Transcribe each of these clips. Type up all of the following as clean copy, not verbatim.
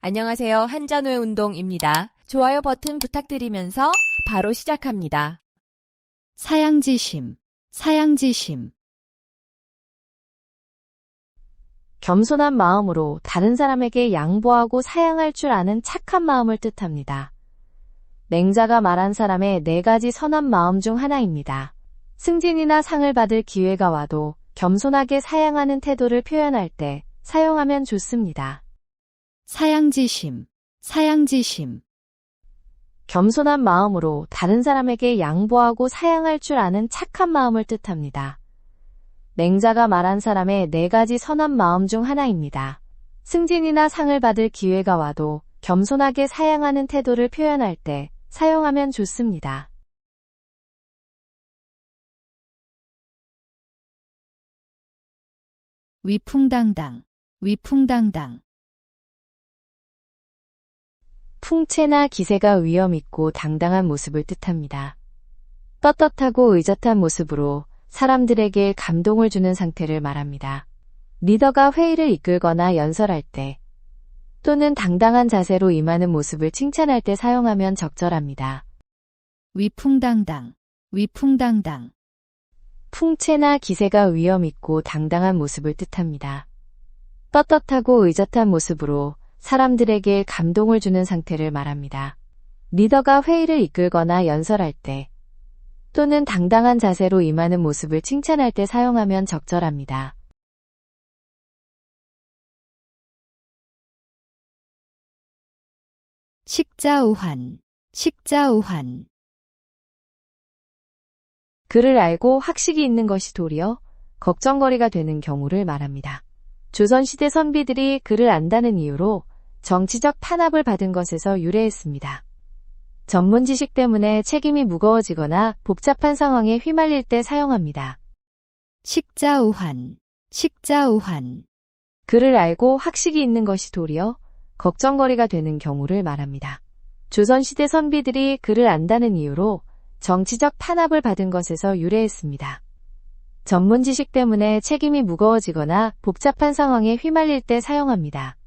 안녕하세요. 한잔후의 운동입니다. 좋아요 버튼 부탁드리면서 바로 시작합니다. 사양지심, 사양지심. 겸손한 마음으로 다른 사람에게 양보하고 사양할 줄 아는 착한 마음을 뜻합니다. 맹자가 말한 사람의 4가지 선한 마음 중 하나입니다. 승진이나 상을 받을 기회가 와도 겸손하게 사양하는 태도를 표현할 때 사용하면 좋습니다. 사양지심, 사양지심. 겸손한 마음으로 다른 사람에게 양보하고 사양할 줄 아는 착한 마음을 뜻합니다. 맹자가 말한 사람의 4가지 선한 마음 중 하나입니다. 승진이나 상을 받을 기회가 와도 겸손하게 사양하는 태도를 표현할 때 사용하면 좋습니다. 위풍당당, 위풍당당. 풍채나 기세가 위엄있고 당당한 모습을 뜻합니다. 떳떳하고 의젓한 모습으로 사람들에게 감동을 주는 상태를 말합니다. 리더가 회의를 이끌거나 연설할 때 또는 당당한 자세로 임하는 모습을 칭찬할 때 사용하면 적절합니다. 위풍당당, 위풍당당. 풍채나 기세가 위엄있고 당당한 모습을 뜻합니다. 떳떳하고 의젓한 모습으로 사람들에게 감동을 주는 상태를 말합니다. 리더가 회의를 이끌거나 연설할 때 또는 당당한 자세로 임하는 모습을 칭찬할 때 사용하면 적절합니다. 식자우환, 식자우환. 그를 알고 학식이 있는 것이 도리어 걱정거리가 되는 경우를 말합니다. 조선시대 선비들이 그를 안다는 이유로 정치적 탄압을 받은 것에서 유래했습니다. 전문 지식 때문에 책임이 무거워지거나 복잡한 상황에 휘말릴 때 사용합니다. 식자우환, 식자우환. 그를 알고 학식이 있는 것이 도리어 걱정거리가 되는 경우를 말합니다. 조선시대 선비들이 그를 안다는 이유로 정치적 탄압을 받은 것에서 유래했습니다. 전문 지식 때문에 책임이 무거워지거나 복잡한 상황에 휘말릴 때 사용합니다.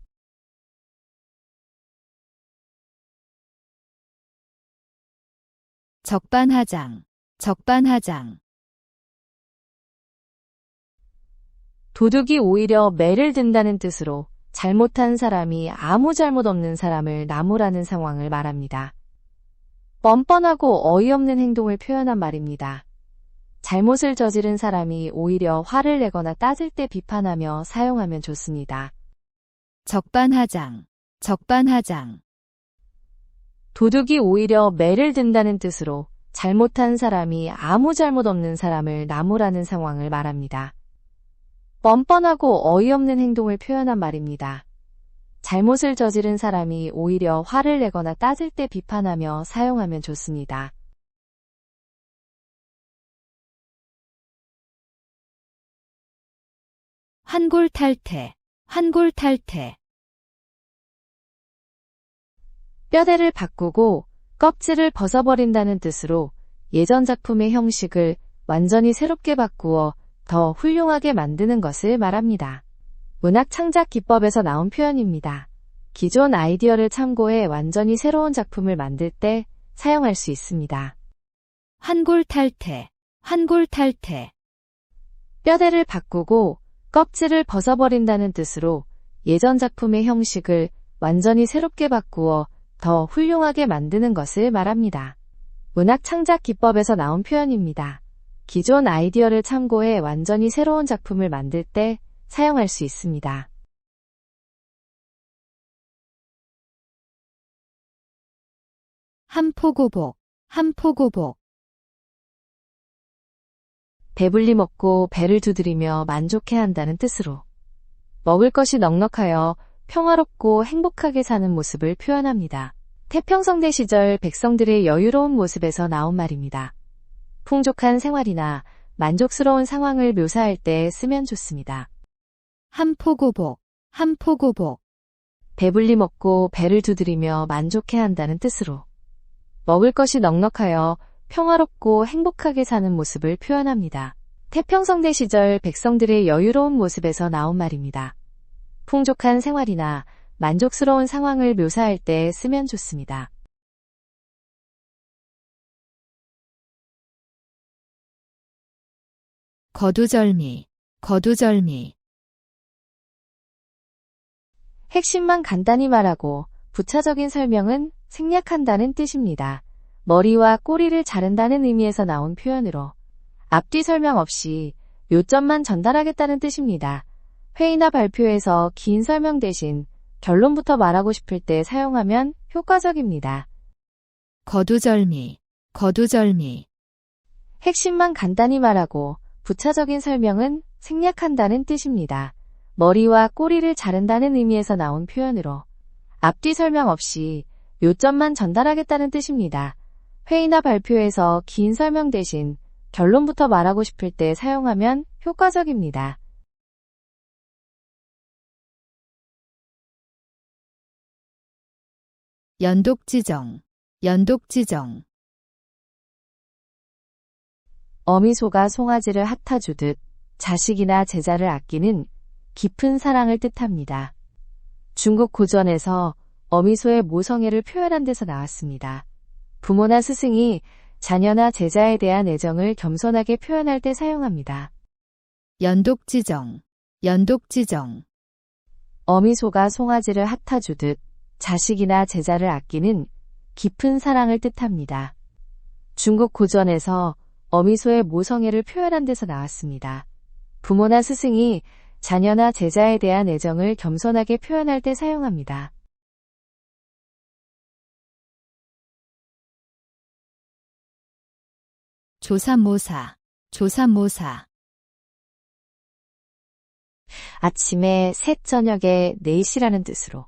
적반하장, 적반하장. 도둑이 오히려 매를 든다는 뜻으로 잘못한 사람이 아무 잘못 없는 사람을 나무라는 상황을 말합니다. 뻔뻔하고 어이없는 행동을 표현한 말입니다. 잘못을 저지른 사람이 오히려 화를 내거나 따질 때 비판하며 사용하면 좋습니다. 적반하장, 적반하장. 도둑이 오히려 매를 든다는 뜻으로 잘못한 사람이 아무 잘못 없는 사람을 나무라는 상황을 말합니다. 뻔뻔하고 어이없는 행동을 표현한 말입니다. 잘못을 저지른 사람이 오히려 화를 내거나 따질 때 비판하며 사용하면 좋습니다. 환골탈태, 환골탈태. 뼈대를 바꾸고 껍질을 벗어버린다는 뜻으로 예전 작품의 형식을 완전히 새롭게 바꾸어 더 훌륭하게 만드는 것을 말합니다. 문학 창작 기법에서 나온 표현입니다. 기존 아이디어를 참고해 완전히 새로운 작품을 만들 때 사용할 수 있습니다. 환골탈태, 환골탈태. 뼈대를 바꾸고 껍질을 벗어버린다는 뜻으로 예전 작품의 형식을 완전히 새롭게 바꾸어 더 훌륭하게 만드는 것을 말합니다. 문학 창작 기법에서 나온 표현입니다. 기존 아이디어를 참고해 완전히 새로운 작품을 만들 때 사용할 수 있습니다. 한포고복, 한포고복. 배불리 먹고 배를 두드리며 만족해한다는 뜻으로 먹을 것이 넉넉하여 평화롭고 행복하게 사는 모습을 표현합니다. 태평성대 시절 백성들의 여유로운 모습에서 나온 말입니다. 풍족한 생활이나 만족스러운 상황을 묘사할 때 쓰면 좋습니다. 한포고복, 한포고복. 배불리 먹고 배를 두드리며 만족해한다는 뜻으로 먹을 것이 넉넉하여 평화롭고 행복하게 사는 모습을 표현합니다. 태평성대 시절 백성들의 여유로운 모습에서 나온 말입니다. 풍족한 생활이나 만족스러운 상황을 묘사할 때 쓰면 좋습니다. 거두절미, 거두절미. 핵심만 간단히 말하고 부차적인 설명은 생략한다는 뜻입니다. 머리와 꼬리를 자른다는 의미에서 나온 표현으로 앞뒤 설명 없이 요점만 전달하겠다는 뜻입니다. 회의나 발표에서 긴 설명 대신 결론부터 말하고 싶을 때 사용하면 효과적입니다. 거두절미, 거두절미. 핵심만 간단히 말하고 부차적인 설명은 생략한다는 뜻입니다. 머리와 꼬리를 자른다는 의미에서 나온 표현으로 앞뒤 설명 없이 요점만 전달하겠다는 뜻입니다. 회의나 발표에서 긴 설명 대신 결론부터 말하고 싶을 때 사용하면 효과적입니다. 연독지정, 연독지정. 어미소가 송아지를 핫아주듯 자식이나 제자를 아끼는 깊은 사랑을 뜻합니다. 중국 고전에서 어미소의 모성애를 표현한 데서 나왔습니다. 부모나 스승이 자녀나 제자에 대한 애정을 겸손하게 표현할 때 사용합니다. 연독지정, 연독지정. 어미소가 송아지를 핫아주듯 자식이나 제자를 아끼는 깊은 사랑을 뜻합니다. 중국 고전에서 어미소의 모성애를 표현한 데서 나왔습니다. 부모나 스승이 자녀나 제자에 대한 애정을 겸손하게 표현할 때 사용합니다. 조삼모사, 조삼모사. 아침에 셋 저녁에 넷이라는 뜻으로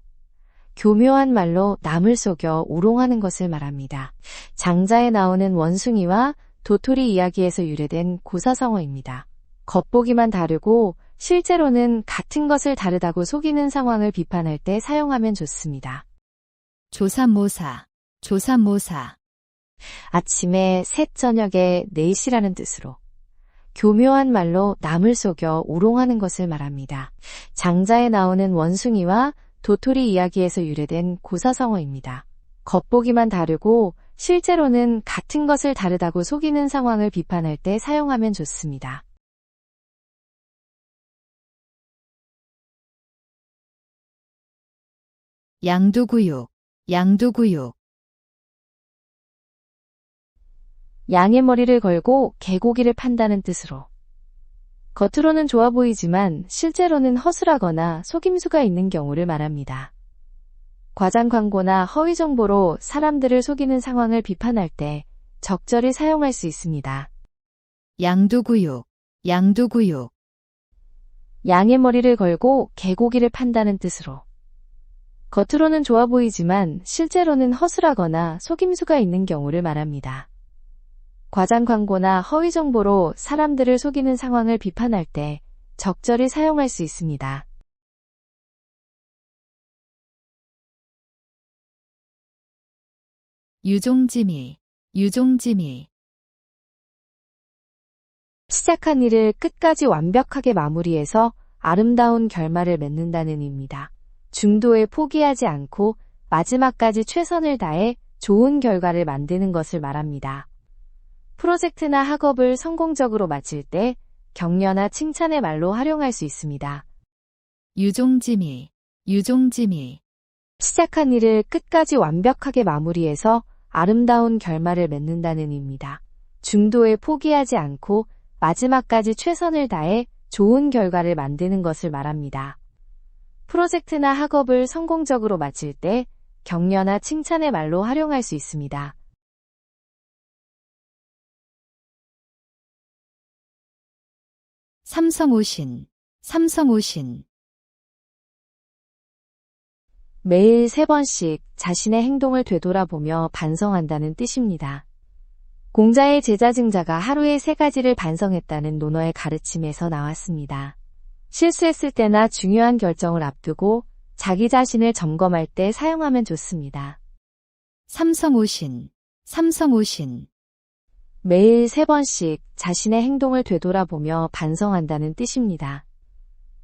교묘한 말로 남을 속여 우롱하는 것을 말합니다. 장자에 나오는 원숭이와 도토리 이야기에서 유래된 고사성어입니다. 겉보기만 다르고 실제로는 같은 것을 다르다고 속이는 상황을 비판할 때 사용하면 좋습니다. 조삼모사, 조삼모사. 아침에 셋 저녁에 넷이라는 뜻으로 교묘한 말로 남을 속여 우롱하는 것을 말합니다. 장자에 나오는 원숭이와 도토리 이야기에서 유래된 고사성어입니다. 겉보기만 다르고 실제로는 같은 것을 다르다고 속이는 상황을 비판할 때 사용하면 좋습니다. 양두구육, 양두구육. 양의 머리를 걸고 개고기를 판다는 뜻으로 겉으로는 좋아 보이지만 실제로는 허술하거나 속임수가 있는 경우를 말합니다. 과장 광고나 허위 정보로 사람들을 속이는 상황을 비판할 때 적절히 사용할 수 있습니다. 양두구육, 양두구육. 양의 머리를 걸고 개고기를 판다는 뜻으로 겉으로는 좋아 보이지만 실제로는 허술하거나 속임수가 있는 경우를 말합니다. 과장 광고나 허위 정보로 사람들을 속이는 상황을 비판할 때 적절히 사용할 수 있습니다. 유종지미, 유종지미. 시작한 일을 끝까지 완벽하게 마무리해서 아름다운 결말을 맺는다는 의미입니다. 중도에 포기하지 않고 마지막까지 최선을 다해 좋은 결과를 만드는 것을 말합니다. 프로젝트나 학업을 성공적으로 마칠 때 격려나 칭찬의 말로 활용할 수 있습니다. 유종지미, 유종지미. 시작한 일을 끝까지 완벽하게 마무리해서 아름다운 결말을 맺는다는 의미입니다. 중도에 포기하지 않고 마지막까지 최선을 다해 좋은 결과를 만드는 것을 말합니다. 프로젝트나 학업을 성공적으로 마칠 때 격려나 칭찬의 말로 활용할 수 있습니다. 삼성오신, 삼성오신. 매일 3번씩 자신의 행동을 되돌아보며 반성한다는 뜻입니다. 공자의 제자 증자가 하루에 3가지를 반성했다는 논어의 가르침에서 나왔습니다. 실수했을 때나 중요한 결정을 앞두고 자기 자신을 점검할 때 사용하면 좋습니다. 삼성오신, 삼성오신. 매일 3번씩 자신의 행동을 되돌아보며 반성한다는 뜻입니다.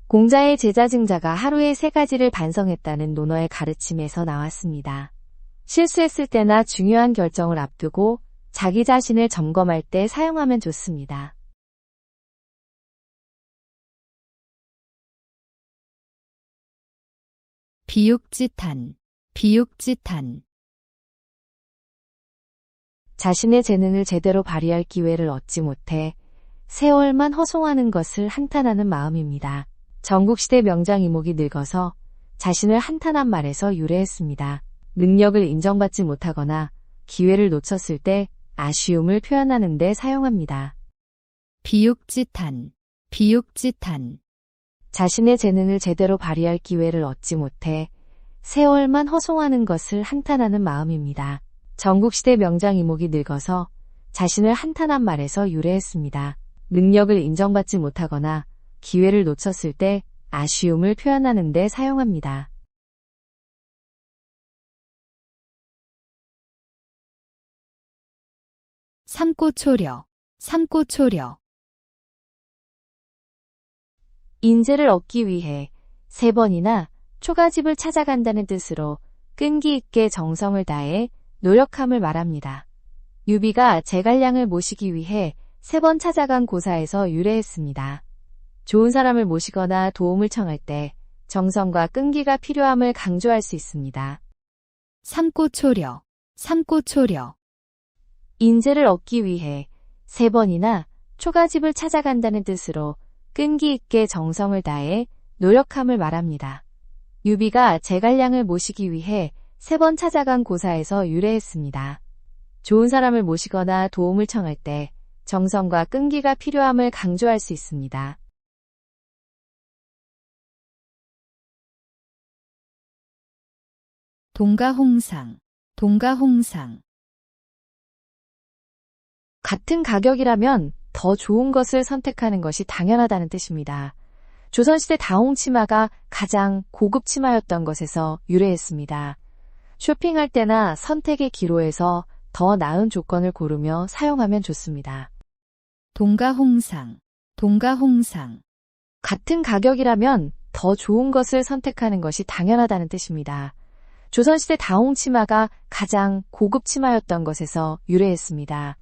공자의 제자 증자가 하루에 3가지를 반성했다는 논어의 가르침에서 나왔습니다. 실수했을 때나 중요한 결정을 앞두고 자기 자신을 점검할 때 사용하면 좋습니다. 비육지탄, 비육지탄. 자신의 재능을 제대로 발휘할 기회를 얻지 못해 세월만 허송하는 것을 한탄하는 마음입니다. 전국시대 명장 이목이 늙어서 자신을 한탄한 말에서 유래했습니다. 능력을 인정받지 못하거나 기회를 놓쳤을 때 아쉬움을 표현하는 데 사용합니다. 비육지탄, 비육지탄. 자신의 재능을 제대로 발휘할 기회를 얻지 못해 세월만 허송하는 것을 한탄하는 마음입니다. 전국시대 명장 이목이 늙어서 자신을 한탄한 말에서 유래했습니다. 능력을 인정받지 못하거나 기회를 놓쳤을 때 아쉬움을 표현하는 데 사용합니다. 삼고초려, 삼고초려. 인재를 얻기 위해 3번이나 초가집을 찾아간다는 뜻으로 끈기 있게 정성을 다해 노력함을 말합니다. 유비가 제갈량을 모시기 위해 3번 찾아간 고사에서 유래했습니다. 좋은 사람을 모시거나 도움을 청할 때 정성과 끈기가 필요함을 강조할 수 있습니다. 삼고초려, 삼고초려. 인재를 얻기 위해 3번이나 초가집을 찾아간다는 뜻으로 끈기 있게 정성을 다해 노력함을 말합니다. 유비가 제갈량을 모시기 위해 3번 찾아간 고사에서 유래했습니다. 좋은 사람을 모시거나 도움을 청할 때 정성과 끈기가 필요함을 강조할 수 있습니다. 동가홍상, 동가홍상. 같은 가격이라면 더 좋은 것을 선택하는 것이 당연하다는 뜻입니다. 조선시대 다홍치마가 가장 고급 치마였던 것에서 유래했습니다. 쇼핑할 때나 선택의 기로에서 더 나은 조건을 고르며 사용하면 좋습니다. 동가홍상, 동가홍상. 같은 가격이라면 더 좋은 것을 선택하는 것이 당연하다는 뜻입니다. 조선시대 다홍치마가 가장 고급 치마였던 것에서 유래했습니다.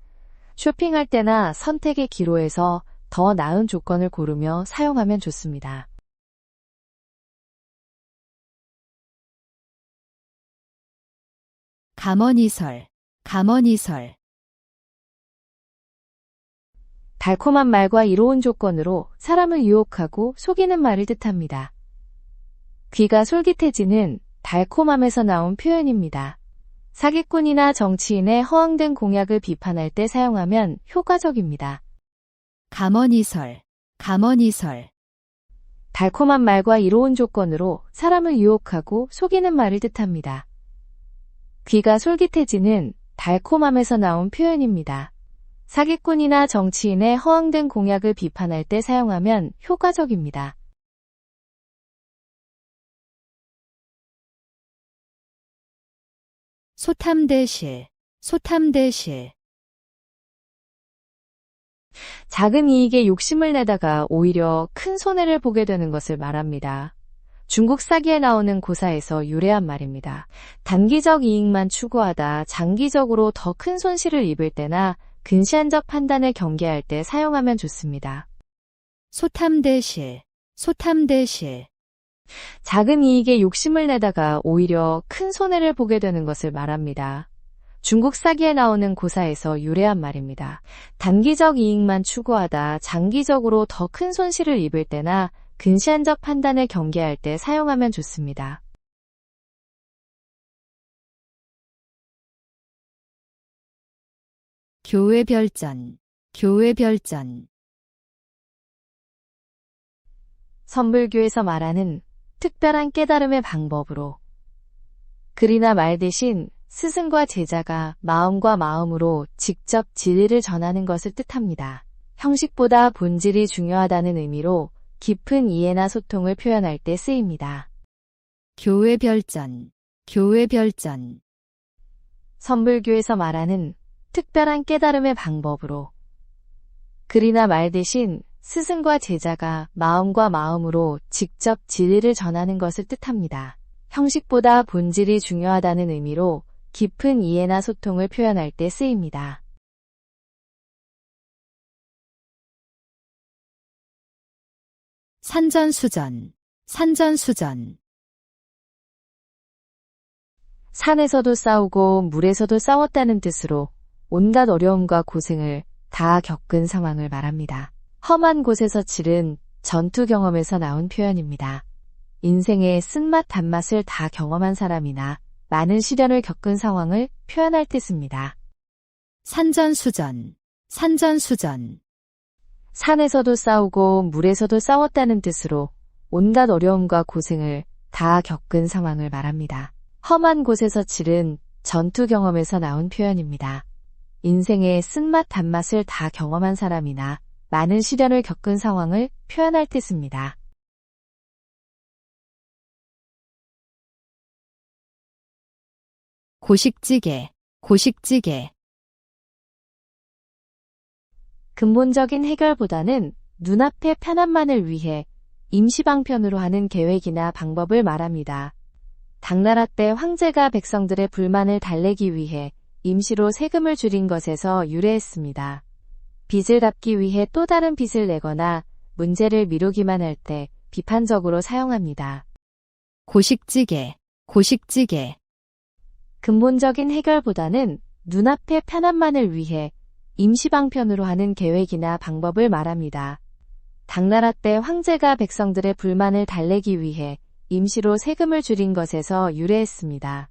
쇼핑할 때나 선택의 기로에서 더 나은 조건을 고르며 사용하면 좋습니다. 감언이설, 감언이설. 달콤한 말과 이로운 조건으로 사람을 유혹하고 속이는 말을 뜻합니다. 귀가 솔깃해지는 달콤함에서 나온 표현입니다. 사기꾼이나 정치인의 허황된 공약을 비판할 때 사용하면 효과적입니다. 감언이설, 감언이설. 달콤한 말과 이로운 조건으로 사람을 유혹하고 속이는 말을 뜻합니다. 귀가 솔깃해지는 달콤함에서 나온 표현입니다. 사기꾼이나 정치인의 허황된 공약을 비판할 때 사용하면 효과적입니다. 소탐대실, 소탐대실. 작은 이익에 욕심을 내다가 오히려 큰 손해를 보게 되는 것을 말합니다. 중국 사기에 나오는 고사에서 유래한 말입니다. 단기적 이익만 추구하다 장기적으로 더 큰 손실을 입을 때나 근시안적 판단을 경계할 때 사용하면 좋습니다. 소탐대실, 소탐대실. 작은 이익에 욕심을 내다가 오히려 큰 손해를 보게 되는 것을 말합니다. 중국 사기에 나오는 고사에서 유래한 말입니다. 단기적 이익만 추구하다 장기적으로 더 큰 손실을 입을 때나 근시안적 판단을 경계할 때 사용하면 좋습니다. 교회별전, 교회별전. 선불교에서 말하는 특별한 깨달음의 방법으로 글이나 말 대신 스승과 제자가 마음과 마음으로 직접 진리를 전하는 것을 뜻합니다. 형식보다 본질이 중요하다는 의미로 깊은 이해나 소통을 표현할 때 쓰입니다. 교회별전, 교회별전. 선불교에서 말하는 특별한 깨달음의 방법으로 글이나 말 대신 스승과 제자가 마음과 마음으로 직접 진리를 전하는 것을 뜻합니다. 형식보다 본질이 중요하다는 의미로 깊은 이해나 소통을 표현할 때 쓰입니다. 산전수전, 산전수전. 산에서도 싸우고 물에서도 싸웠다는 뜻으로 온갖 어려움과 고생을 다 겪은 상황을 말합니다. 험한 곳에서 치른 전투 경험에서 나온 표현입니다. 인생의 쓴맛 단맛을 다 경험한 사람이나 많은 시련을 겪은 상황을 표현할 때 씁니다. 산전수전, 산전수전. 산에서도 싸우고 물에서도 싸웠다는 뜻으로 온갖 어려움과 고생을 다 겪은 상황을 말합니다. 험한 곳에서 치른 전투 경험에서 나온 표현입니다. 인생의 쓴맛 단맛을 다 경험한 사람이나 많은 시련을 겪은 상황을 표현할 때 씁니다. 고식찌개, 고식찌개. 근본적인 해결보다는 눈앞의 편안만을 위해 임시방편으로 하는 계획이나 방법을 말합니다. 당나라 때 황제가 백성들의 불만을 달래기 위해 임시로 세금을 줄인 것에서 유래했습니다. 빚을 갚기 위해 또 다른 빚을 내거나 문제를 미루기만 할 때 비판적으로 사용합니다. 고식찌개, 고식찌개. 근본적인 해결보다는 눈앞의 편안만을 위해 임시방편으로 하는 계획이나 방법을 말합니다. 당나라 때 황제가 백성들의 불만을 달래기 위해 임시로 세금을 줄인 것에서 유래했습니다.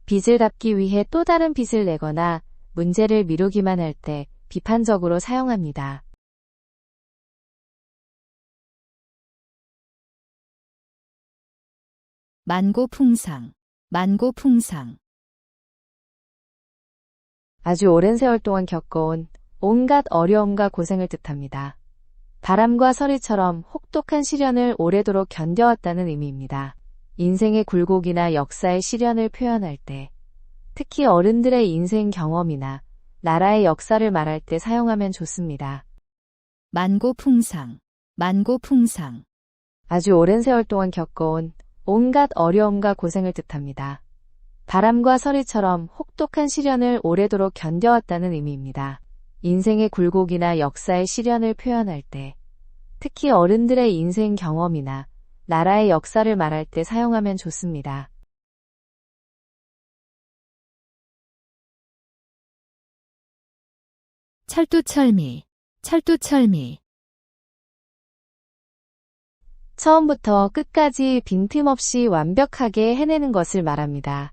빚을 갚기 위해 또 다른 빚을 내거나 문제를 미루기만 할 때 비판적으로 사용합니다. 만고풍상, 만고풍상. 아주 오랜 세월 동안 겪어온 온갖 어려움과 고생을 뜻합니다. 바람과 서리처럼 혹독한 시련을 오래도록 견뎌왔다는 의미입니다. 인생의 굴곡이나 역사의 시련을 표현할 때, 특히 어른들의 인생 경험이나 나라의 역사를 말할 때 사용하면 좋습니다. 만고풍상, 만고풍상. 아주 오랜 세월 동안 겪어온 온갖 어려움과 고생을 뜻합니다. 바람과 서리처럼 혹독한 시련을 오래도록 견뎌왔다는 의미입니다. 인생의 굴곡이나 역사의 시련을 표현할 때, 특히 어른들의 인생 경험이나 나라의 역사를 말할 때 사용하면 좋습니다. 찰뚜철미, 찰뚜철미. 처음부터 끝까지 빈틈없이 완벽하게 해내는 것을 말합니다.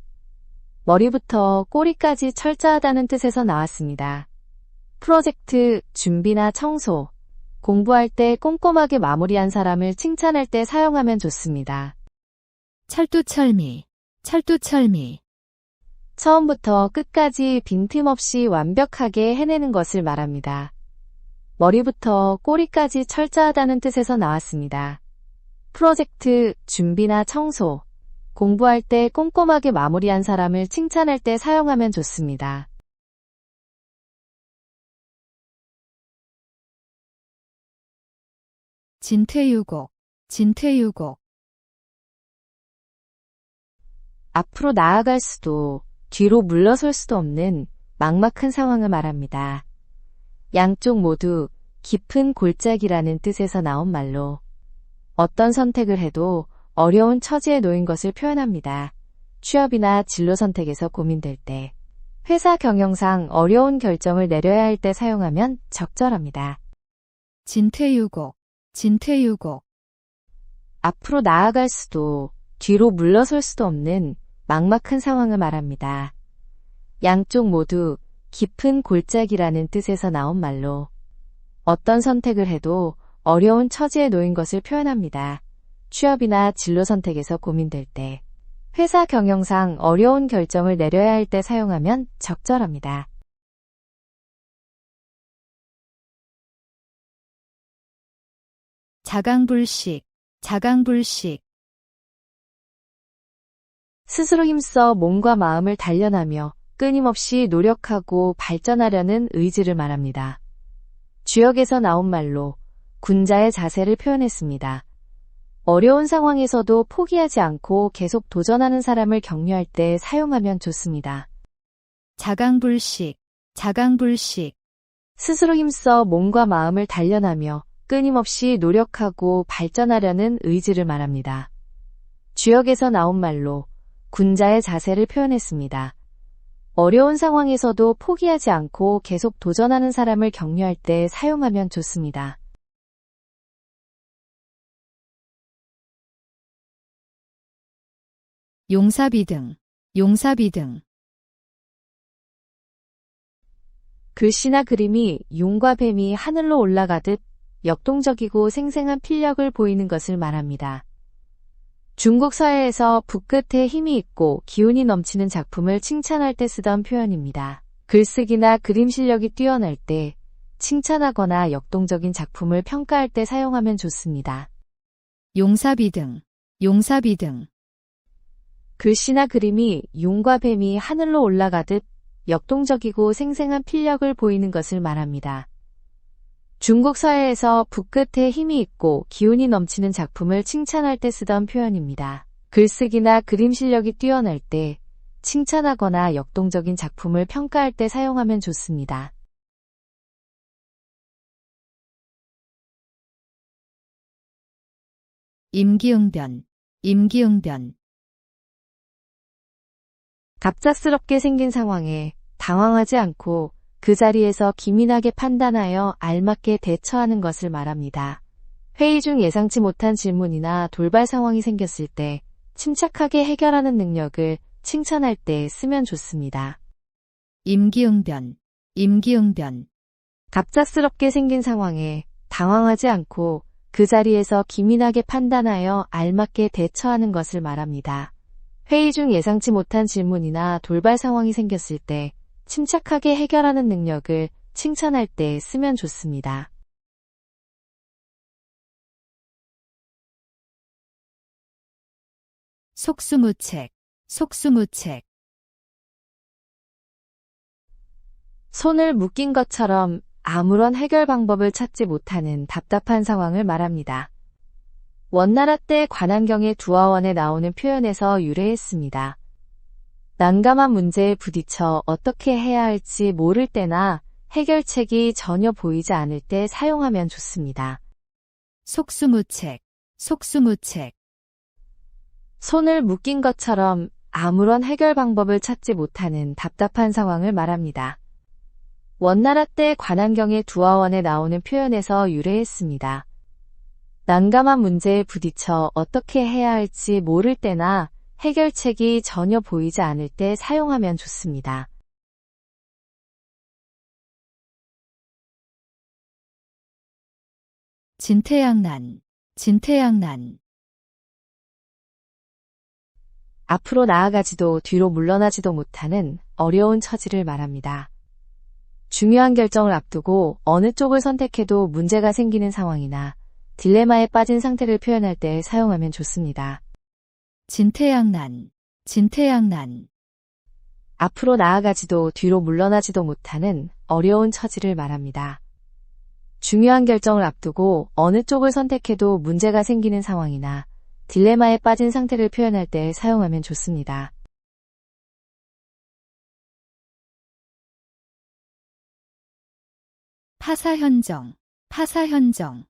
머리부터 꼬리까지 철저하다는 뜻에서 나왔습니다. 프로젝트, 준비나 청소, 공부할 때 꼼꼼하게 마무리한 사람을 칭찬할 때 사용하면 좋습니다. 찰뚜철미, 찰뚜철미. 처음부터 끝까지 빈틈없이 완벽하게 해내는 것을 말합니다. 머리부터 꼬리까지 철저하다는 뜻에서 나왔습니다. 프로젝트, 준비나 청소, 공부할 때 꼼꼼하게 마무리한 사람을 칭찬할 때 사용하면 좋습니다. 진퇴유곡, 진퇴유곡. 앞으로 나아갈 수도 뒤로 물러설 수도 없는 막막한 상황을 말합니다. 양쪽 모두 깊은 골짜기라는 뜻에서 나온 말로 어떤 선택을 해도 어려운 처지에 놓인 것을 표현합니다. 취업이나 진로 선택에서 고민될 때, 회사 경영상 어려운 결정을 내려야 할 때 사용하면 적절합니다. 진퇴유곡, 진퇴유곡. 앞으로 나아갈 수도 뒤로 물러설 수도 없는 막막한 상황을 말합니다. 양쪽 모두 깊은 골짜기라는 뜻에서 나온 말로 어떤 선택을 해도 어려운 처지에 놓인 것을 표현합니다. 취업이나 진로 선택에서 고민될 때, 회사 경영상 어려운 결정을 내려야 할 때 사용하면 적절합니다. 자강불식, 자강불식. 스스로 힘써 몸과 마음을 단련하며 끊임없이 노력하고 발전하려는 의지를 말합니다. 주역에서 나온 말로 군자의 자세를 표현했습니다. 어려운 상황에서도 포기하지 않고 계속 도전하는 사람을 격려할 때 사용하면 좋습니다. 자강불식, 자강불식, 스스로 힘써 몸과 마음을 단련하며 끊임없이 노력하고 발전하려는 의지를 말합니다. 주역에서 나온 말로 군자의 자세를 표현했습니다. 어려운 상황에서도 포기하지 않고 계속 도전하는 사람을 격려할 때 사용하면 좋습니다. 용사비등, 용사비등, 글씨나 그림이 용과 뱀이 하늘로 올라가듯 역동적이고 생생한 필력을 보이는 것을 말합니다. 중국 서예에서 붓끝에 힘이 있고 기운이 넘치는 작품을 칭찬할 때 쓰던 표현입니다. 글쓰기나 그림 실력이 뛰어날 때 칭찬하거나 역동적인 작품을 평가할 때 사용하면 좋습니다. 용사비등, 용사비등, 글씨나 그림이 용과 뱀이 하늘로 올라가듯 역동적이고 생생한 필력을 보이는 것을 말합니다. 중국 서예에서 붓끝에 힘이 있고 기운이 넘치는 작품을 칭찬할 때 쓰던 표현입니다. 글쓰기나 그림 실력이 뛰어날 때 칭찬하거나 역동적인 작품을 평가할 때 사용하면 좋습니다. 임기응변, 임기응변, 갑작스럽게 생긴 상황에 당황하지 않고 그 자리에서 기민하게 판단하여 알맞게 대처하는 것을 말합니다. 회의 중 예상치 못한 질문이나 돌발 상황이 생겼을 때 침착하게 해결하는 능력을 칭찬할 때 쓰면 좋습니다. 임기응변, 임기응변, 갑작스럽게 생긴 상황에 당황하지 않고 그 자리에서 기민하게 판단하여 알맞게 대처하는 것을 말합니다. 회의 중 예상치 못한 질문이나 돌발 상황이 생겼을 때 침착하게 해결하는 능력을 칭찬할 때 쓰면 좋습니다. 속수무책, 속수무책, 손을 묶인 것처럼 아무런 해결 방법을 찾지 못하는 답답한 상황을 말합니다. 원나라 때 관안경의 두화원에 나오는 표현에서 유래했습니다. 난감한 문제에 부딪혀 어떻게 해야 할지 모를 때나 해결책이 전혀 보이지 않을 때 사용하면 좋습니다. 속수무책, 속수무책, 손을 묶인 것처럼 아무런 해결 방법을 찾지 못하는 답답한 상황을 말합니다. 원나라 때 관안경의 두화원에 나오는 표현에서 유래했습니다. 난감한 문제에 부딪혀 어떻게 해야 할지 모를 때나 해결책이 전혀 보이지 않을 때 사용하면 좋습니다. 진퇴양난, 진퇴양난, 앞으로 나아가지도 뒤로 물러나지도 못하는 어려운 처지를 말합니다. 중요한 결정을 앞두고 어느 쪽을 선택해도 문제가 생기는 상황이나 딜레마에 빠진 상태를 표현할 때 사용하면 좋습니다. 진퇴양난, 진퇴양난, 앞으로 나아가지도 뒤로 물러나지도 못하는 어려운 처지를 말합니다. 중요한 결정을 앞두고 어느 쪽을 선택해도 문제가 생기는 상황이나 딜레마에 빠진 상태를 표현할 때 사용하면 좋습니다. 파사현정, 파사현정,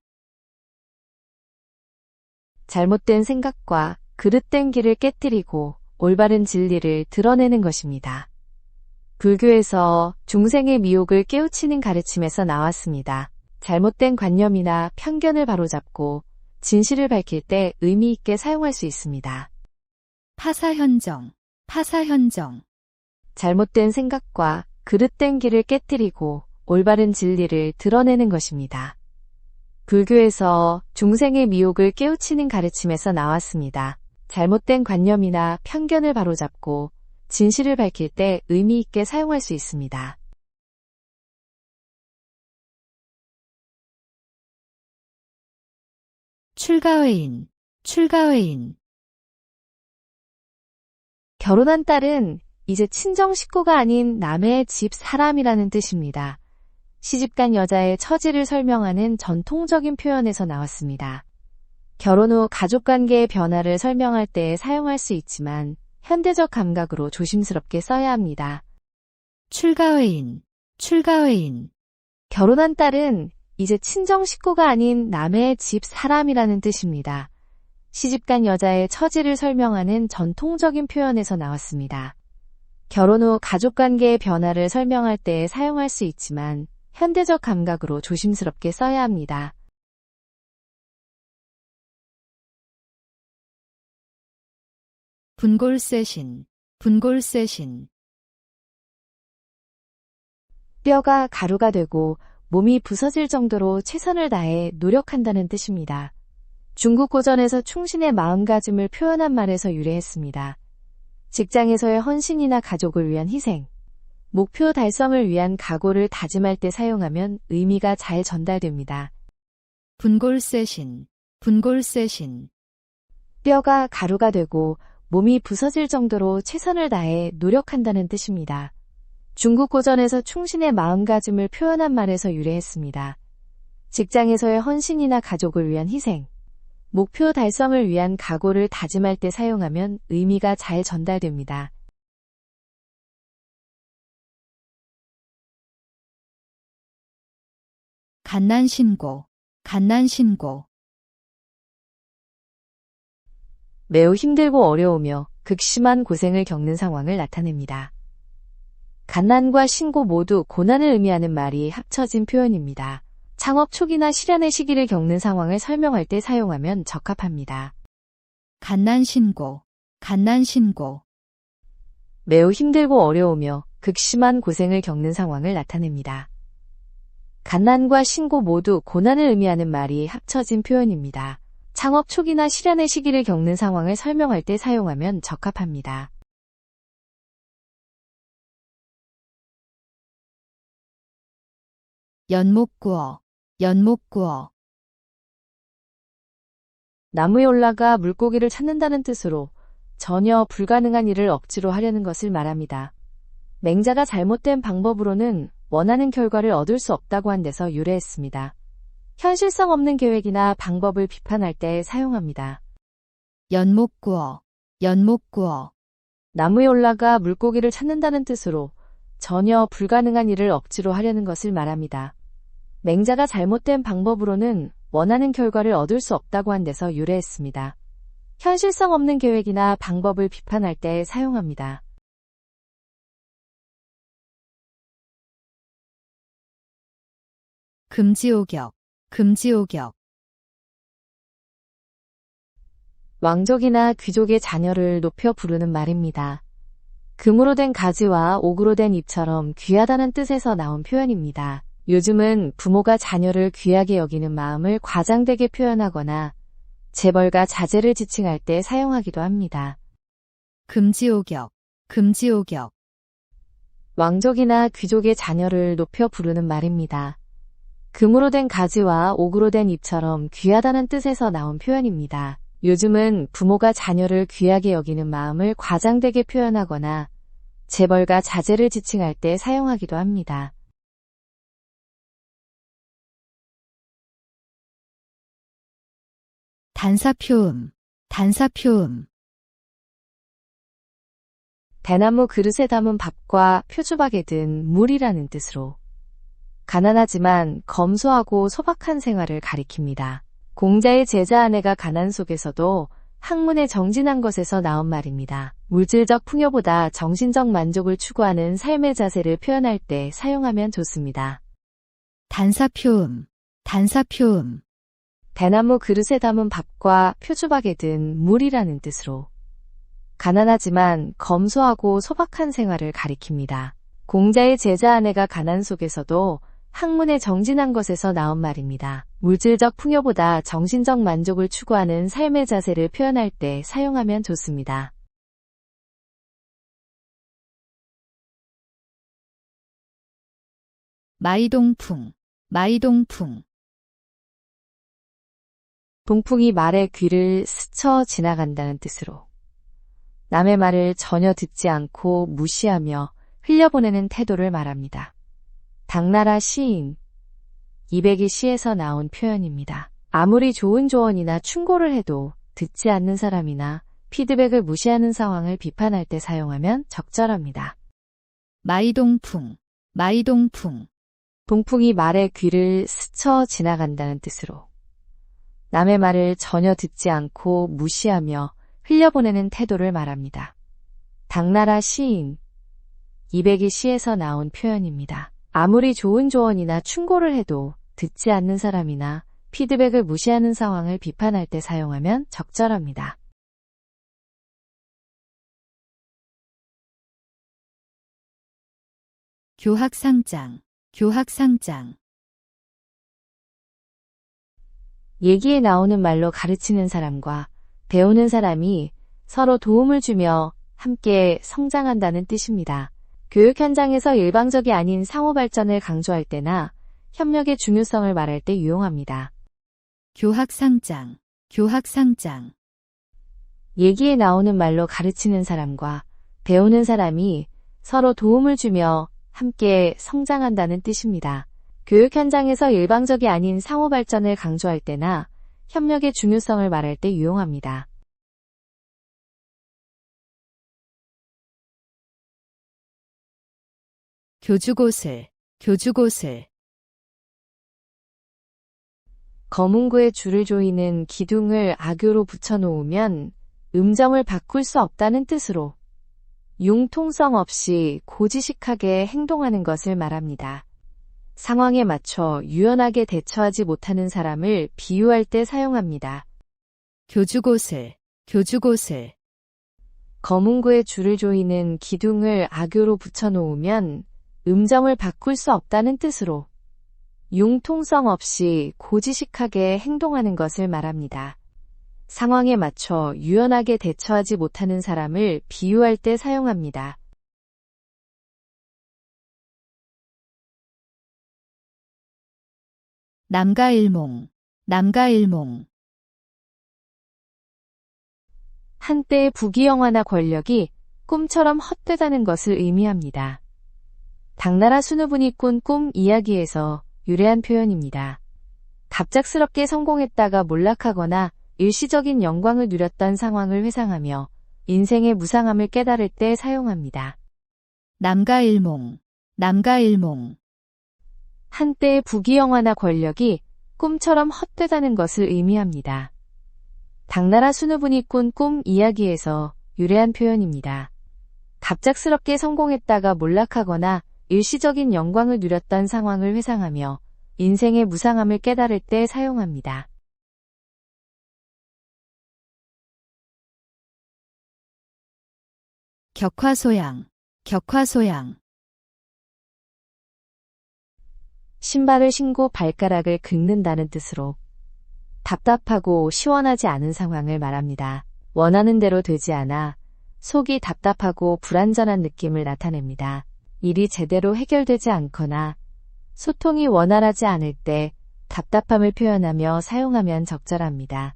잘못된 생각과 그릇된 길을 깨뜨리고 올바른 진리를 드러내는 것입니다. 불교에서 중생의 미혹을 깨우치는 가르침에서 나왔습니다. 잘못된 관념이나 편견을 바로잡고 진실을 밝힐 때 의미 있게 사용할 수 있습니다. 파사현정, 파사현정, 잘못된 생각과 그릇된 길을 깨뜨리고 올바른 진리를 드러내는 것입니다. 불교에서 중생의 미혹을 깨우치는 가르침에서 나왔습니다. 잘못된 관념이나 편견을 바로잡고 진실을 밝힐 때 의미 있게 사용할 수 있습니다. 출가회인, 출가회인, 결혼한 딸은 이제 친정 식구가 아닌 남의 집 사람이라는 뜻입니다. 시집간 여자의 처지를 설명하는 전통적인 표현에서 나왔습니다. 결혼 후 가족관계의 변화를 설명할 때 사용할 수 있지만 현대적 감각으로 조심스럽게 써야 합니다. 출가회인, 출가회인, 결혼한 딸은 이제 친정 식구가 아닌 남의 집 사람이라는 뜻입니다. 시집간 여자의 처지를 설명하는 전통적인 표현에서 나왔습니다. 결혼 후 가족관계의 변화를 설명할 때 사용할 수 있지만 현대적 감각으로 조심스럽게 써야 합니다. 분골쇄신, 분골쇄신, 뼈가 가루가 되고 몸이 부서질 정도로 최선을 다해 노력한다는 뜻입니다. 중국 고전에서 충신의 마음가짐을 표현한 말에서 유래했습니다. 직장에서의 헌신이나 가족을 위한 희생, 목표 달성을 위한 각오를 다짐할 때 사용하면 의미가 잘 전달됩니다. 분골쇄신, 분골쇄신, 뼈가 가루가 되고 몸이 부서질 정도로 최선을 다해 노력한다는 뜻입니다. 중국 고전에서 충신의 마음가짐을 표현한 말에서 유래했습니다. 직장에서의 헌신이나 가족을 위한 희생, 목표 달성을 위한 각오를 다짐할 때 사용하면 의미가 잘 전달됩니다. 갓난신고, 갓난신고, 매우 힘들고 어려우며 극심한 고생을 겪는 상황을 나타냅니다. 갓난과 신고 모두 고난을 의미하는 말이 합쳐진 표현입니다. 창업 초기나 실현의 시기를 겪는 상황을 설명할 때 사용하면 적합합니다. 갓난신고, 갓난신고, 매우 힘들고 어려우며 극심한 고생을 겪는 상황을 나타냅니다. 갓난과 신고 모두 고난을 의미하는 말이 합쳐진 표현입니다. 창업 초기나 실현의 시기를 겪는 상황을 설명할 때 사용하면 적합합니다. 연못구어, 연못구어, 나무에 올라가 물고기를 찾는다는 뜻으로 전혀 불가능한 일을 억지로 하려는 것을 말합니다. 맹자가 잘못된 방법으로는 원하는 결과를 얻을 수 없다고 한 데서 유래했습니다. 현실성 없는 계획이나 방법을 비판할 때 사용합니다. 연못구어, 연못구어, 나무에 올라가 물고기를 찾는다는 뜻으로 전혀 불가능한 일을 억지로 하려는 것을 말합니다. 맹자가 잘못된 방법으로는 원하는 결과를 얻을 수 없다고 한 데서 유래했습니다. 현실성 없는 계획이나 방법을 비판할 때 사용합니다. 금지오격, 금지오격, 왕족이나 귀족의 자녀를 높여 부르는 말입니다. 금으로 된 가지와 옥으로 된 잎처럼 귀하다는 뜻에서 나온 표현입니다. 요즘은 부모가 자녀를 귀하게 여기는 마음을 과장되게 표현하거나 재벌가 자제를 지칭할 때 사용하기도 합니다. 금지오격, 금지오격, 왕족이나 귀족의 자녀를 높여 부르는 말입니다. 금으로 된 가지와 옥으로 된 잎처럼 귀하다는 뜻에서 나온 표현입니다. 요즘은 부모가 자녀를 귀하게 여기는 마음을 과장되게 표현하거나 재벌가 자제를 지칭할 때 사용하기도 합니다. 단사표음, 단사표음, 대나무 그릇에 담은 밥과 표주박에 든 물이라는 뜻으로 가난하지만 검소하고 소박한 생활을 가리킵니다. 공자의 제자 아내가 가난 속에서도 학문에 정진한 것에서 나온 말입니다. 물질적 풍요보다 정신적 만족을 추구하는 삶의 자세를 표현할 때 사용하면 좋습니다. 단사표음, 단사표음, 대나무 그릇에 담은 밥과 표주박에 든 물이라는 뜻으로 가난하지만 검소하고 소박한 생활을 가리킵니다. 공자의 제자 아내가 가난 속에서도 학문에 정진한 것에서 나온 말입니다. 물질적 풍요보다 정신적 만족을 추구하는 삶의 자세를 표현할 때 사용하면 좋습니다. 마이동풍, 마이동풍, 동풍이 말의 귀를 스쳐 지나간다는 뜻으로 남의 말을 전혀 듣지 않고 무시하며 흘려보내는 태도를 말합니다. 당나라 시인 이백이 시에서 나온 표현입니다. 아무리 좋은 조언이나 충고를 해도 듣지 않는 사람이나 피드백을 무시하는 상황을 비판할 때 사용하면 적절합니다. 마이동풍, 마이동풍, 동풍이 말의 귀를 스쳐 지나간다는 뜻으로 남의 말을 전혀 듣지 않고 무시하며 흘려보내는 태도를 말합니다. 당나라 시인 이백이 시에서 나온 표현입니다. 아무리 좋은 조언이나 충고를 해도 듣지 않는 사람이나 피드백을 무시하는 상황을 비판할 때 사용하면 적절합니다. 교학상장, 교학상장, 얘기에 나오는 말로 가르치는 사람과 배우는 사람이 서로 도움을 주며 함께 성장한다는 뜻입니다. 교육 현장에서 일방적이 아닌 상호 발전을 강조할 때나 협력의 중요성을 말할 때 유용합니다. 교학상장, 교학상장, 얘기에 나오는 말로 가르치는 사람과 배우는 사람이 서로 도움을 주며 함께 성장한다는 뜻입니다. 교육 현장에서 일방적이 아닌 상호 발전을 강조할 때나 협력의 중요성을 말할 때 유용합니다. 교주고슬, 교주고슬, 거문구에 줄을 조이는 기둥을 악교로 붙여놓으면 음정을 바꿀 수 없다는 뜻으로 융통성 없이 고지식하게 행동하는 것을 말합니다. 상황에 맞춰 유연하게 대처하지 못하는 사람을 비유할 때 사용합니다. 교주고슬, 교주고슬, 거문구에 줄을 조이는 기둥을 악교로 붙여놓으면 음정을 바꿀 수 없다는 뜻으로 융통성 없이 고지식하게 행동하는 것을 말합니다. 상황에 맞춰 유연하게 대처하지 못하는 사람을 비유할 때 사용합니다. 남가일몽, 남가일몽, 한때의 부귀영화나 권력이 꿈처럼 헛되다는 것을 의미합니다. 당나라 순우분이 꾼 꿈 이야기에서 유래한 표현입니다. 갑작스럽게 성공했다가 몰락하거나 일시적인 영광을 누렸던 상황을 회상하며 인생의 무상함을 깨달을 때 사용합니다. 남가일몽, 남가일몽, 한때의 부귀영화나 권력이 꿈처럼 헛되다는 것을 의미합니다. 당나라 순우분이 꾼 꿈 이야기에서 유래한 표현입니다. 갑작스럽게 성공했다가 몰락하거나 일시적인 영광을 누렸던 상황을 회상하며 인생의 무상함을 깨달을 때 사용합니다. 격화소양, 격화소양, 신발을 신고 발가락을 긁는다는 뜻으로 답답하고 시원하지 않은 상황을 말합니다. 원하는 대로 되지 않아 속이 답답하고 불안전한 느낌을 나타냅니다. 일이 제대로 해결되지 않거나 소통이 원활하지 않을 때 답답함을 표현하며 사용하면 적절합니다.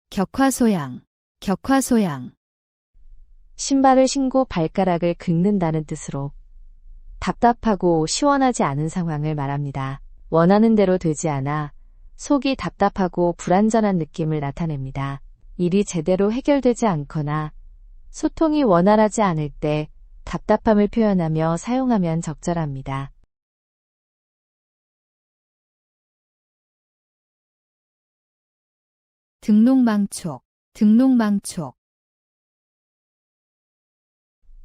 격화소양, 격화소양, 신발을 신고 발가락을 긁는다는 뜻으로 답답하고 시원하지 않은 상황을 말합니다. 원하는 대로 되지 않아 속이 답답하고 불안전한 느낌을 나타냅니다. 일이 제대로 해결되지 않거나 소통이 원활하지 않을 때 답답함을 표현하며 사용하면 적절합니다. 등록망촉, 등록망촉,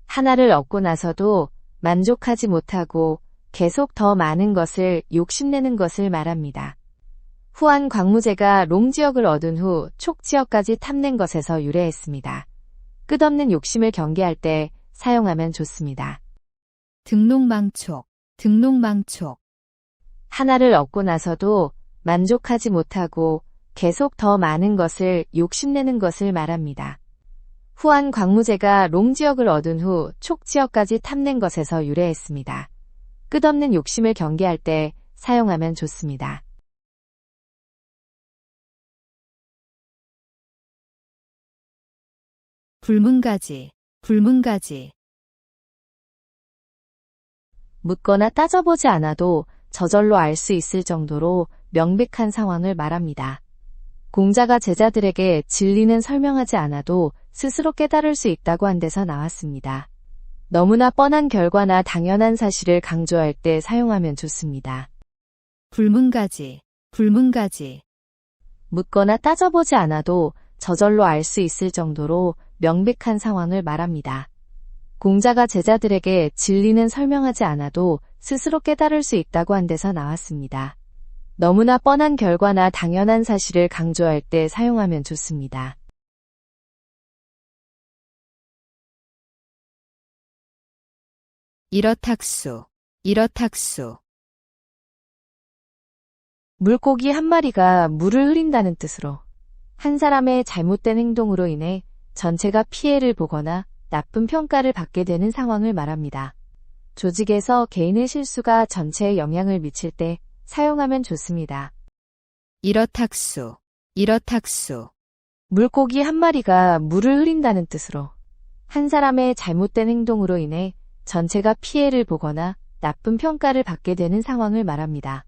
하나를 얻고 나서도 만족하지 못하고 계속 더 많은 것을 욕심내는 것을 말합니다. 후한 광무제가 롱지역을 얻은 후 촉지역까지 탐낸 것에서 유래했습니다. 끝없는 욕심을 경계할 때 사용하면 좋습니다. 등록망촉, 등록망촉, 하나를 얻고 나서도 만족하지 못하고 계속 더 많은 것을 욕심내는 것을 말합니다. 후한 광무제가 롱지역을 얻은 후 촉지역까지 탐낸 것에서 유래했습니다. 끝없는 욕심을 경계할 때 사용하면 좋습니다. 불문가지, 불문가지, 묻거나 따져보지 않아도 저절로 알 수 있을 정도로 명백한 상황을 말합니다. 공자가 제자들에게 진리는 설명하지 않아도 스스로 깨달을 수 있다고 한 데서 나왔습니다. 너무나 뻔한 결과나 당연한 사실을 강조할 때 사용하면 좋습니다. 불문가지, 불문가지. 묻거나 따져보지 않아도 저절로 알 수 있을 정도로 명백한 상황을 말합니다. 공자가 제자들에게 진리는 설명하지 않아도 스스로 깨달을 수 있다고 한 데서 나왔습니다. 너무나 뻔한 결과나 당연한 사실을 강조할 때 사용하면 좋습니다. 이렇탁수, 이렇탁수. 물고기 한 마리가 물을 흐린다는 뜻으로 한 사람의 잘못된 행동으로 인해 전체가 피해를 보거나 나쁜 평가를 받게 되는 상황을 말합니다. 조직에서 개인의 실수가 전체에 영향을 미칠 때 사용하면 좋습니다. 이렇탁수, 이렇탁수. 물고기 한 마리가 물을 흐린다는 뜻으로 한 사람의 잘못된 행동으로 인해 전체가 피해를 보거나 나쁜 평가를 받게 되는 상황을 말합니다.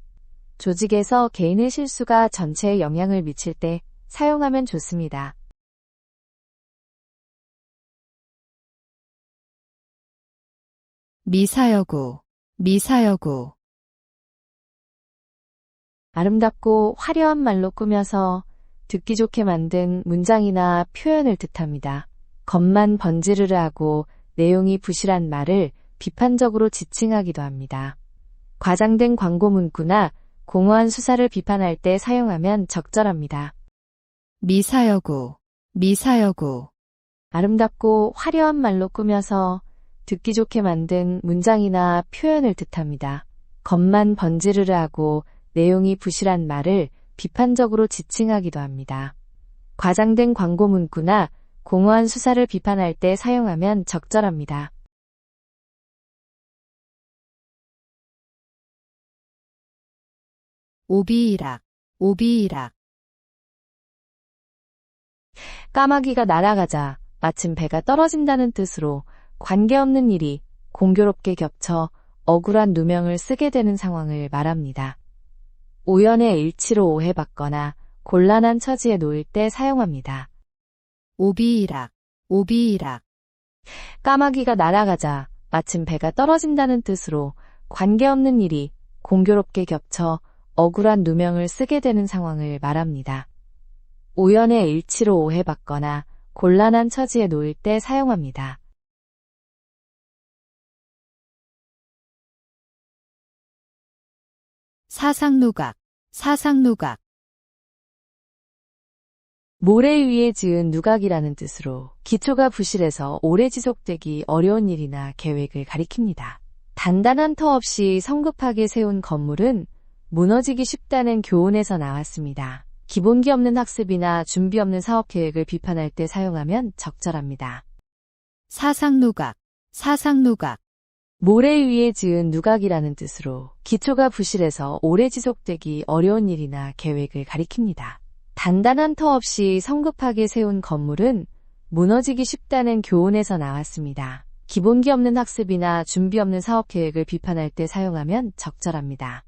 조직에서 개인의 실수가 전체에 영향을 미칠 때 사용하면 좋습니다. 미사여구, 미사여구. 아름답고 화려한 말로 꾸며서 듣기 좋게 만든 문장이나 표현을 뜻합니다. 겉만 번지르르 하고 내용이 부실한 말을 비판적으로 지칭하기도 합니다. 과장된 광고 문구나 공허한 수사를 비판할 때 사용하면 적절합니다. 미사여구, 미사여구. 아름답고 화려한 말로 꾸며서 듣기 좋게 만든 문장이나 표현을 뜻합니다. 겉만 번지르르 하고 내용이 부실한 말을 비판적으로 지칭하기도 합니다. 과장된 광고 문구나 공허한 수사를 비판할 때 사용하면 적절합니다. 오비이락, 오비이락. 까마귀가 날아가자 마침 배가 떨어진다는 뜻으로 관계없는 일이 공교롭게 겹쳐 억울한 누명을 쓰게 되는 상황을 말합니다. 우연의 일치로 오해받거나 곤란한 처지에 놓일 때 사용합니다. 오비이락, 오비이락. 까마귀가 날아가자 마침 배가 떨어진다는 뜻으로 관계없는 일이 공교롭게 겹쳐 억울한 누명을 쓰게 되는 상황을 말합니다. 우연의 일치로 오해받거나 곤란한 처지에 놓일 때 사용합니다. 사상누각, 사상누각. 모래 위에 지은 누각이라는 뜻으로 기초가 부실해서 오래 지속되기 어려운 일이나 계획을 가리킵니다. 단단한 터 없이 성급하게 세운 건물은 무너지기 쉽다는 교훈에서 나왔습니다. 기본기 없는 학습이나 준비 없는 사업 계획을 비판할 때 사용하면 적절합니다. 사상누각, 사상누각. 모래 위에 지은 누각이라는 뜻으로 기초가 부실해서 오래 지속되기 어려운 일이나 계획을 가리킵니다. 단단한 터 없이 성급하게 세운 건물은 무너지기 쉽다는 교훈에서 나왔습니다. 기본기 없는 학습이나 준비 없는 사업 계획을 비판할 때 사용하면 적절합니다.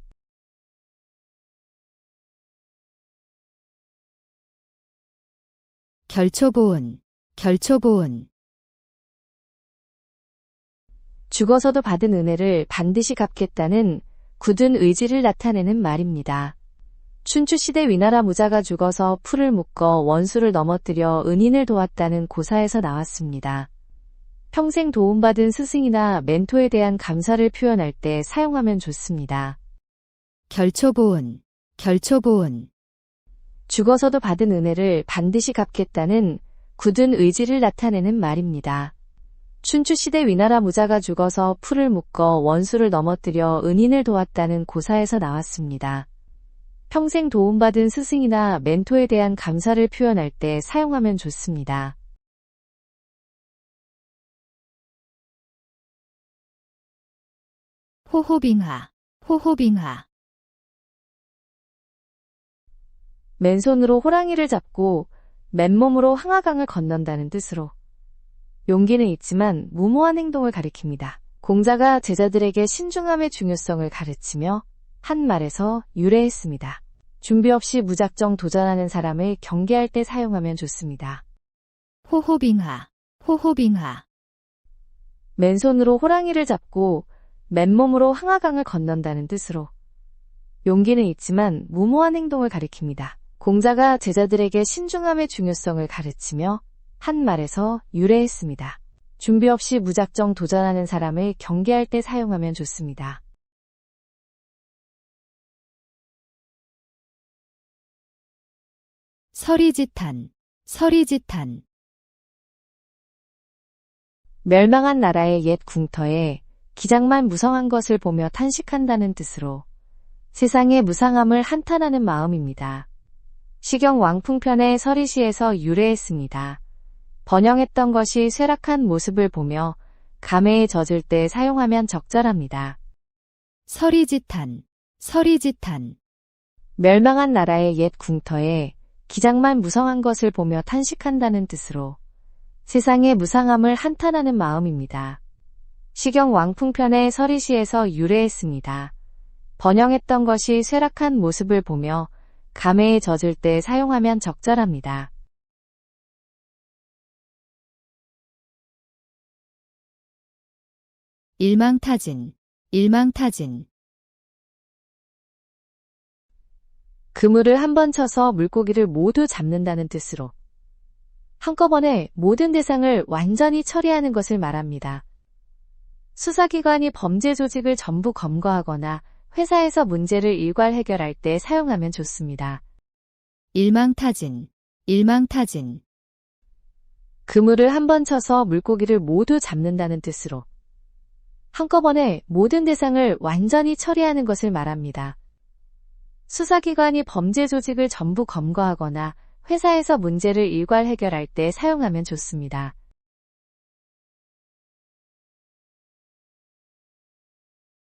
결초보은, 결초보은. 죽어서도 받은 은혜를 반드시 갚겠다는 굳은 의지를 나타내는 말입니다. 춘추시대 위나라 무자가 죽어서 풀을 묶어 원수를 넘어뜨려 은인을 도왔다는 고사에서 나왔습니다. 평생 도움받은 스승이나 멘토에 대한 감사를 표현할 때 사용하면 좋습니다. 결초보은, 결초보은. 죽어서도 받은 은혜를 반드시 갚겠다는 굳은 의지를 나타내는 말입니다. 춘추시대 위나라 무자가 죽어서 풀을 묶어 원수를 넘어뜨려 은인을 도왔다는 고사에서 나왔습니다. 평생 도움받은 스승이나 멘토에 대한 감사를 표현할 때 사용하면 좋습니다. 호호빙하, 호호빙하. 맨손으로 호랑이를 잡고 맨몸으로 항아강을 건넌다는 뜻으로 용기는 있지만 무모한 행동을 가리킵니다. 공자가 제자들에게 신중함의 중요성을 가르치며 한 말에서 유래했습니다. 준비 없이 무작정 도전하는 사람을 경계할 때 사용하면 좋습니다. 호호빙하, 호호빙하. 맨손으로 호랑이를 잡고 맨몸으로 항아강을 건넌다는 뜻으로 용기는 있지만 무모한 행동을 가리킵니다. 공자가 제자들에게 신중함의 중요성을 가르치며 한 말에서 유래했습니다. 준비 없이 무작정 도전하는 사람을 경계할 때 사용하면 좋습니다. 서리지탄, 서리지탄. 멸망한 나라의 옛 궁터에 기장만 무성한 것을 보며 탄식한다는 뜻으로 세상의 무상함을 한탄하는 마음입니다. 시경 왕풍편의 서리시에서 유래했습니다. 번영했던 것이 쇠락한 모습을 보며 감회에 젖을 때 사용하면 적절합니다. 서리지탄, 서리지탄. 멸망한 나라의 옛 궁터에 기장만 무성한 것을 보며 탄식한다는 뜻으로 세상의 무상함을 한탄하는 마음입니다. 시경 왕풍편의 서리시에서 유래했습니다. 번영했던 것이 쇠락한 모습을 보며 감회에 젖을 때 사용하면 적절합니다. 일망타진, 일망타진. 그물을 한 번 쳐서 물고기를 모두 잡는다는 뜻으로 한꺼번에 모든 대상을 완전히 처리하는 것을 말합니다. 수사기관이 범죄 조직을 전부 검거하거나 회사에서 문제를 일괄 해결할 때 사용하면 좋습니다. 일망타진, 일망타진. 그물을 한 번 쳐서 물고기를 모두 잡는다는 뜻으로 한꺼번에 모든 대상을 완전히 처리하는 것을 말합니다. 수사기관이 범죄 조직을 전부 검거하거나 회사에서 문제를 일괄 해결할 때 사용하면 좋습니다.